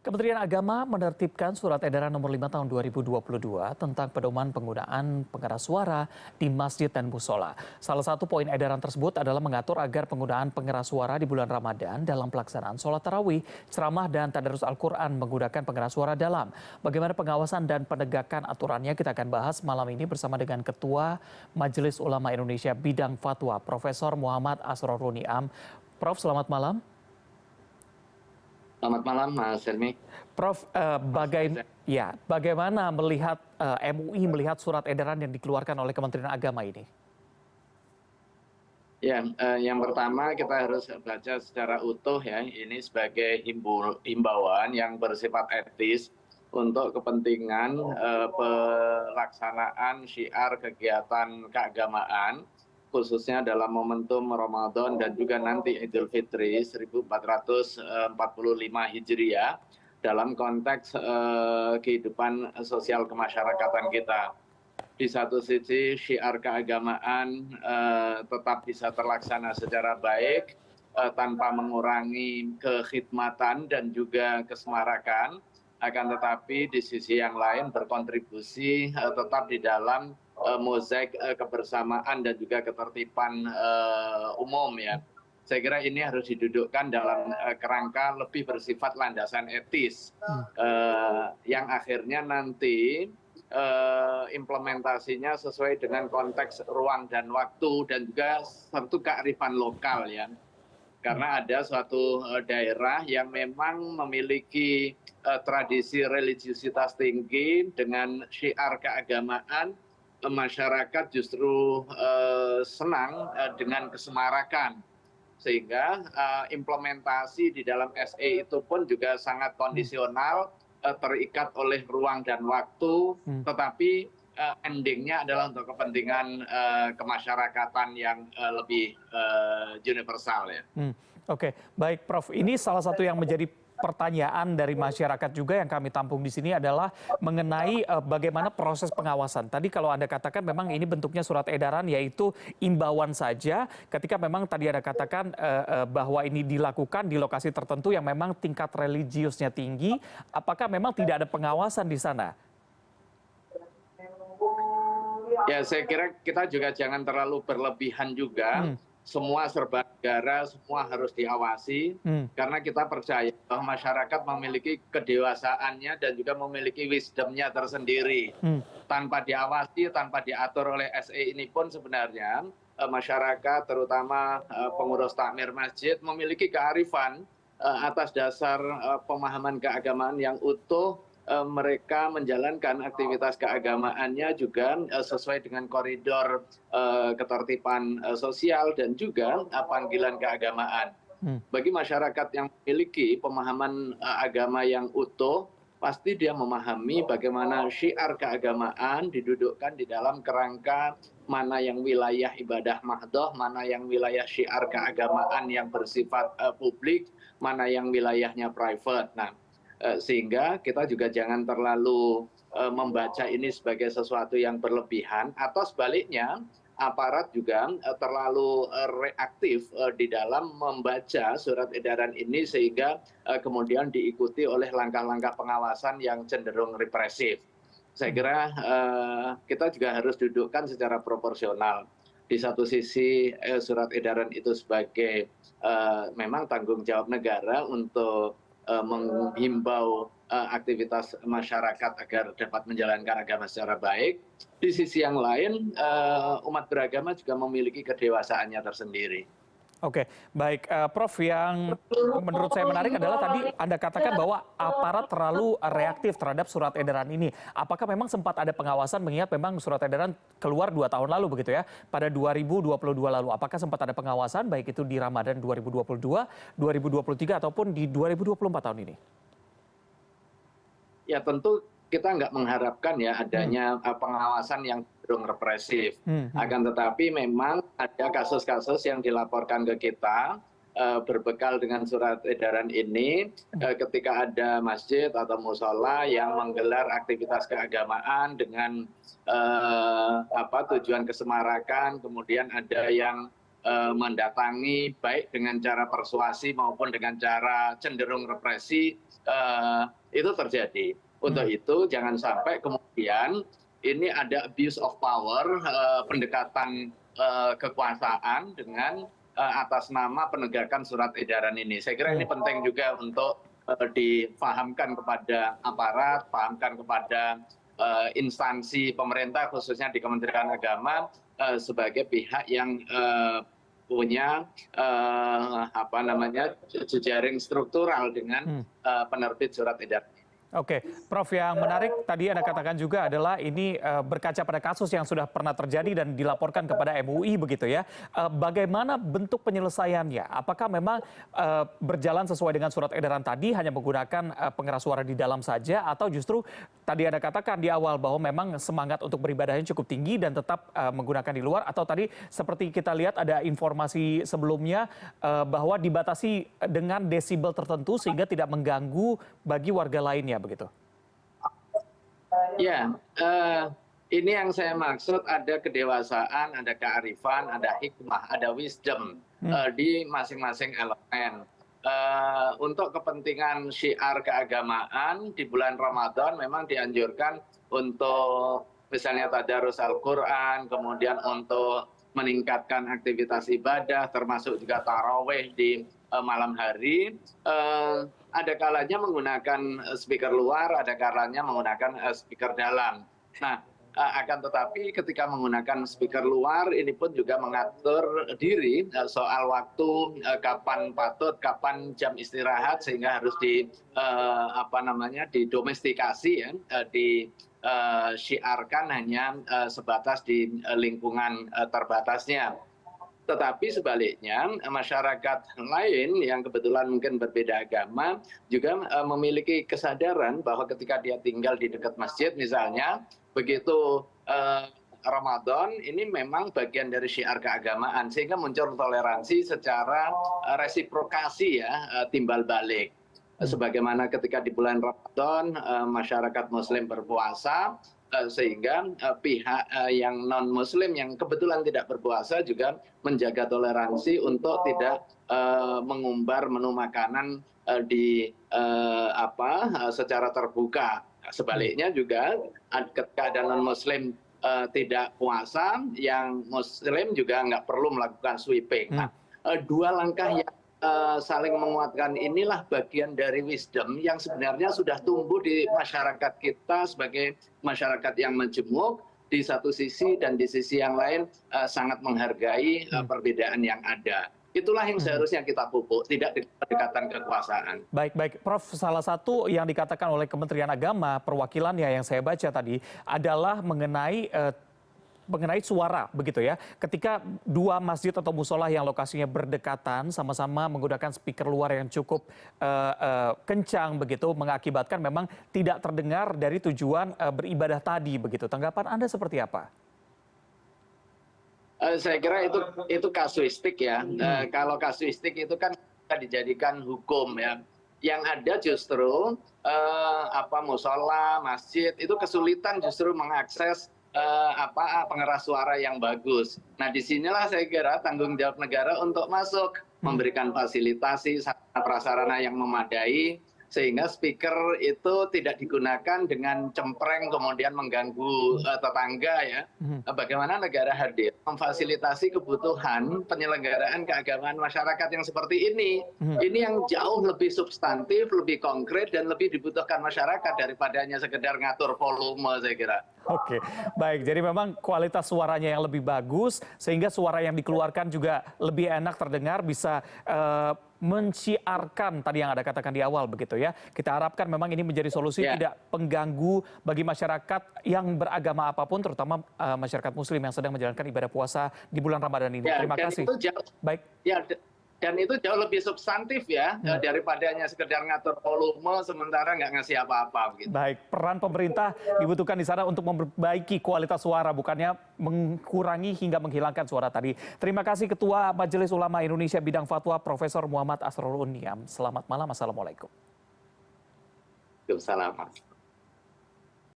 Kementerian Agama menertibkan Surat Edaran Nomor 5 Tahun 2022 tentang pedoman penggunaan pengeras suara di masjid dan musola. Salah satu poin edaran tersebut adalah mengatur agar penggunaan pengeras suara di bulan Ramadan dalam pelaksanaan sholat tarawih, ceramah dan tadarus Al-Quran menggunakan pengeras suara dalam. Bagaimana pengawasan dan penegakan aturannya kita akan bahas malam ini bersama dengan Ketua Majelis Ulama Indonesia Bidang Fatwa, Profesor Muhammad Asrorun Niam. Prof, selamat malam. Selamat malam, Mas Helmi. Prof, bagaimana melihat MUI melihat surat edaran yang dikeluarkan oleh Kementerian Agama ini? Ya, yang pertama kita harus baca secara utuh ya. Ini sebagai himbauan yang bersifat etis untuk kepentingan pelaksanaan syiar kegiatan keagamaan, khususnya dalam momentum Ramadan dan juga nanti Idul Fitri 1445 Hijriah dalam konteks kehidupan sosial kemasyarakatan kita. Di satu sisi syiar keagamaan tetap bisa terlaksana secara baik tanpa mengurangi kekhidmatan dan juga kesemarakan, akan tetapi di sisi yang lain berkontribusi tetap di dalam mozaik kebersamaan dan juga ketertiban umum ya. Saya kira ini harus didudukkan dalam kerangka lebih bersifat landasan etis yang akhirnya nanti implementasinya sesuai dengan konteks ruang dan waktu dan juga tentu kearifan lokal ya. Karena ada suatu daerah yang memang memiliki tradisi religiusitas tinggi dengan syiar keagamaan, masyarakat justru senang dengan kesemarakan, sehingga implementasi di dalam SE itu pun juga sangat kondisional, terikat oleh ruang dan waktu, tetapi endingnya adalah untuk kepentingan kemasyarakatan yang lebih universal ya. Oke, baik Prof. Ini salah satu yang menjadi pertanyaan dari masyarakat juga yang kami tampung di sini adalah mengenai bagaimana proses pengawasan. Tadi kalau Anda katakan memang ini bentuknya surat edaran yaitu imbauan saja ketika memang tadi Anda katakan bahwa ini dilakukan di lokasi tertentu yang memang tingkat religiusnya tinggi, apakah memang tidak ada pengawasan di sana? Ya, saya kira kita juga jangan terlalu berlebihan juga. Semua serba negara, semua harus diawasi, karena kita percaya bahwa masyarakat memiliki kedewasaannya dan juga memiliki wisdomnya tersendiri. Tanpa diawasi, tanpa diatur oleh SE ini pun sebenarnya masyarakat, terutama pengurus takmir masjid, memiliki kearifan atas dasar pemahaman keagamaan yang utuh. Mereka menjalankan aktivitas keagamaannya juga sesuai dengan koridor ketertiban sosial dan juga panggilan keagamaan. Bagi masyarakat yang memiliki pemahaman agama yang utuh, pasti dia memahami bagaimana syiar keagamaan didudukkan di dalam kerangka mana yang wilayah ibadah mahdoh, mana yang wilayah syiar keagamaan yang bersifat publik, mana yang wilayahnya private. Nah, sehingga kita juga jangan terlalu membaca ini sebagai sesuatu yang berlebihan, atau sebaliknya aparat juga terlalu reaktif di dalam membaca surat edaran ini sehingga kemudian diikuti oleh langkah-langkah pengawasan yang cenderung represif. Saya kira kita juga harus dudukkan secara proporsional. Di satu sisi surat edaran itu sebagai memang tanggung jawab negara untuk menghimbau aktivitas masyarakat agar dapat menjalankan agama secara baik. Di sisi yang lain, umat beragama juga memiliki kedewasaannya tersendiri. Oke, baik Prof, yang menurut saya menarik adalah tadi Anda katakan bahwa aparat terlalu reaktif terhadap surat edaran ini. Apakah memang sempat ada pengawasan mengingat memang surat edaran keluar 2 tahun lalu begitu ya, pada 2022 lalu. Apakah sempat ada pengawasan baik itu di Ramadan 2022, 2023 ataupun di 2024 tahun ini? Ya tentu kita nggak mengharapkan ya adanya pengawasan yang cenderung represif. Akan tetapi memang ada kasus-kasus yang dilaporkan ke kita berbekal dengan surat edaran ini, ketika ada masjid atau musola yang menggelar aktivitas keagamaan dengan tujuan kesemarakan, kemudian ada yang mendatangi baik dengan cara persuasi maupun dengan cara cenderung represi itu terjadi. Untuk itu jangan sampai kemudian ini ada abuse of power, pendekatan kekuasaan dengan atas nama penegakan surat edaran ini. Saya kira ini penting juga untuk dipahamkan kepada aparat, pahamkan kepada instansi pemerintah khususnya di Kementerian Agama sebagai pihak yang punya jejaring struktural dengan penerbit surat edaran. Oke, Prof, yang menarik tadi Anda katakan juga adalah ini berkaca pada kasus yang sudah pernah terjadi dan dilaporkan kepada MUI begitu ya. Bagaimana bentuk penyelesaiannya? Apakah memang berjalan sesuai dengan surat edaran tadi, hanya menggunakan pengeras suara di dalam saja, atau justru tadi Anda katakan di awal bahwa memang semangat untuk beribadahnya cukup tinggi dan tetap menggunakan di luar, atau tadi seperti kita lihat ada informasi sebelumnya bahwa dibatasi dengan desibel tertentu sehingga tidak mengganggu bagi warga lainnya begitu? Ya, ini yang saya maksud, ada kedewasaan, ada kearifan, ada hikmah, ada wisdom di masing-masing elemen. Untuk kepentingan syiar keagamaan di bulan Ramadan memang dianjurkan untuk misalnya tadarus Al-Quran, kemudian untuk meningkatkan aktivitas ibadah, termasuk juga taraweh di malam hari. Ada kalanya menggunakan speaker luar, ada kalanya menggunakan speaker dalam. Nah, akan tetapi ketika menggunakan speaker luar, ini pun juga mengatur diri soal waktu, kapan patut, kapan jam istirahat, sehingga harus didomestikasi ya, disiarkan hanya sebatas di lingkungan terbatasnya. Tetapi sebaliknya, masyarakat lain yang kebetulan mungkin berbeda agama juga memiliki kesadaran bahwa ketika dia tinggal di dekat masjid misalnya, begitu Ramadan ini memang bagian dari syiar keagamaan, sehingga muncul toleransi secara resiprokasi ya, timbal balik. Sebagaimana ketika di bulan Ramadan masyarakat Muslim berpuasa, sehingga pihak yang non Muslim yang kebetulan tidak berpuasa juga menjaga toleransi untuk tidak mengumbar menu makanan secara terbuka. Sebaliknya juga ketika ada non Muslim tidak puasa, yang Muslim juga nggak perlu melakukan sweeping. Nah, dua langkah yang saling menguatkan inilah bagian dari wisdom yang sebenarnya sudah tumbuh di masyarakat kita sebagai masyarakat yang majemuk di satu sisi, dan di sisi yang lain sangat menghargai perbedaan yang ada. Itulah yang seharusnya kita pupuk, tidak pendekatan kekuasaan. Baik, Prof. Salah satu yang dikatakan oleh Kementerian Agama, perwakilannya yang saya baca tadi, adalah mengenai suara begitu ya. Ketika dua masjid atau musola yang lokasinya berdekatan sama-sama menggunakan speaker luar yang cukup kencang begitu, mengakibatkan memang tidak terdengar dari tujuan beribadah tadi begitu. Tanggapan Anda seperti apa? Saya kira itu kasuistik ya. Kalau kasuistik itu kan bisa dijadikan hukum ya. Yang ada justru musola, masjid itu kesulitan justru mengakses pengeras suara yang bagus. Nah, disinilah saya kira tanggung jawab negara untuk masuk, memberikan fasilitasi sarana prasarana yang memadai, sehingga speaker itu tidak digunakan dengan cempreng kemudian mengganggu tetangga ya. Bagaimana negara hadir memfasilitasi kebutuhan penyelenggaraan keagamaan masyarakat yang seperti ini. Ini yang jauh lebih substantif, lebih konkret, dan lebih dibutuhkan masyarakat daripada hanya sekedar ngatur volume, saya kira. Oke, baik. Jadi memang kualitas suaranya yang lebih bagus, sehingga suara yang dikeluarkan juga lebih enak terdengar, bisa menciarkan tadi yang Anda katakan di awal begitu ya. Kita harapkan memang ini menjadi solusi tidak pengganggu bagi masyarakat yang beragama apapun, terutama masyarakat Muslim yang sedang menjalankan ibadah puasa di bulan Ramadan ini. Terima kasih. Baik. Ya, dan itu jauh lebih substantif ya, daripada hanya sekedar ngatur volume sementara nggak ngasih apa-apa. Gitu. Baik, peran pemerintah dibutuhkan di sana untuk memperbaiki kualitas suara, bukannya mengurangi hingga menghilangkan suara tadi. Terima kasih Ketua Majelis Ulama Indonesia Bidang Fatwa, Profesor Muhammad Asrorun Niam. Selamat malam, Assalamualaikum. Waalaikumsalam.